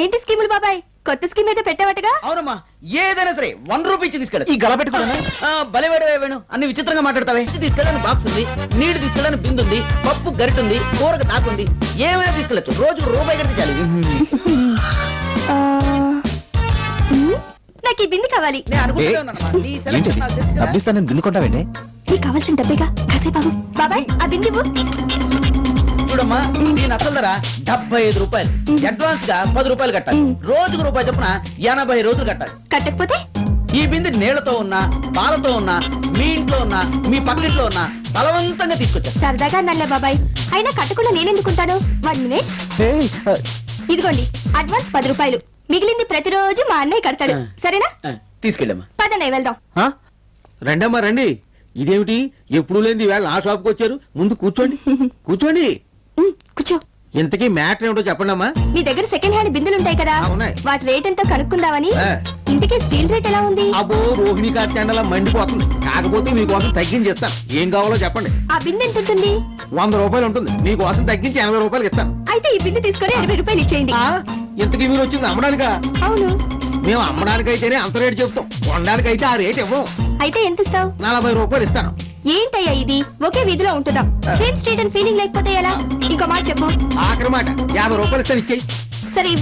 ఏంటి స్కీములు బాబాయ్? కొత్త స్కీమ్ ఏదో పెట్టావటగా? అవునమ్మా, ఏదైనా సరే 1 రూపాయి ఇచ్చి తీసుకెళ్ళ. ఈ గల పెట్టుకున్నా బలివాడు వేణు అన్ని విచిత్రంగా మాట్లాడతావే. తీసుకెళ్ళడానికి బాక్స్ ఉంది, నీళ్లు తీసుకెళ్ళడానికి బిందు ఉంది, పప్పు గరిట ఉంది, కూరకు తాకుంది, ఏమైనా తీసుకెళ్ళచ్చు. రోజుకు రూపాయి కడితే చాలు. నాకు ఈ బింది కావాలి. నేను అనుకుంటూనే ఉన్నానమ్మా, నీ సెలక్షన్ నాకు తెలుసు కదా. డబ్బిస్తానని బిల్లుకుంటావేంటి? నీకు కావాల్సిన డబ్బేగా, కాసేపు బాబాయ్ ఆ బింది ఇవ్వు. చూడమ్మా, దీని అసలు ధర 75 రూపాయలు. అడ్వాన్స్ గా 10 రూపాయలు కట్టాలి. రోజుకు రూపాయి చొప్పున 80 రోజులు కట్టాలి. కట్టకపోతే ఈ బిందె నీళ్లతో ఉన్నా, పాలతో ఉన్నా, మీ ఇంట్లో ఉన్నా, మీ పక్కింట్లో ఉన్నా బలవంతంగా తీసుకొచ్చారు. సరదాగా నల్లే బాబాయ్, అయినా కట్టకుండా నేనెందుకుంటాను? 1 మినిట్. ఇదిగోండి అడ్వాన్స్ 10 రూపాయలు. మిగిలింది ప్రతిరోజు మా అన్నయ్య కడతాడు. సరేనా? తీసుకెళ్ళమ్మా. పదన్నయ్య వెళ్దాం. రండమ్మా రండి. ఇదేమిటి ఎప్పుడు లేని వేళ నా షాప్కి వచ్చారు? ముందు కూర్చోండి కూర్చోండి. కూర్చో. ఇంతకీ మ్యాటర్ ఏమిటో చెప్పండి అమ్మా. నీ దగ్గర సెకండ్ హ్యాండ్ బిందులు ఉంటాయి కదా, ఉన్నాయి. వాటి రేట్ ఎంతో కనుక్కుందామని. ఆ. ఇంటికి స్టీల్ రేట్ ఎలా ఉంది? అబ్బో, రోహిణి కార్తెండలా మండిపోతుంది. కాకపోతే మీకోసం తగ్గించి ఇస్తాను. ఏం కావాలో చెప్పండి. ఆ బిందె ఎంత ఉంటుంది? 100 రూపాయలు ఉంటుంది. మీకోసం తగ్గించి 80 రూపాయలు ఇస్తాను. అయితే ఈ బిందె తీసుకొని 80 రూపాయలు ఇచ్చేయండి. ఇంతకీ మీరు వచ్చింది అమ్మడానికా? అవును. మేము అమ్మడానికైతేనే అంత రేటు చెప్తాం, కొనడానికైతే ఆ రేట్ ఇవ్వం. అయితే ఎంత ఇస్తావు? 40 రూపాయలు ఇస్తాను. ఏంటయ్యా ఇది? ఒకే వీధిలో ఉంటున్నాం, సేమ్ స్ట్రీట్ అని ఫీలింగ్ లేకపోతే ఎలా? ఇంకో మాట చెప్పు. ఆఖరి మాట 50 రూపాయలు ఇస్తాను, ఇచ్చేయి. సరే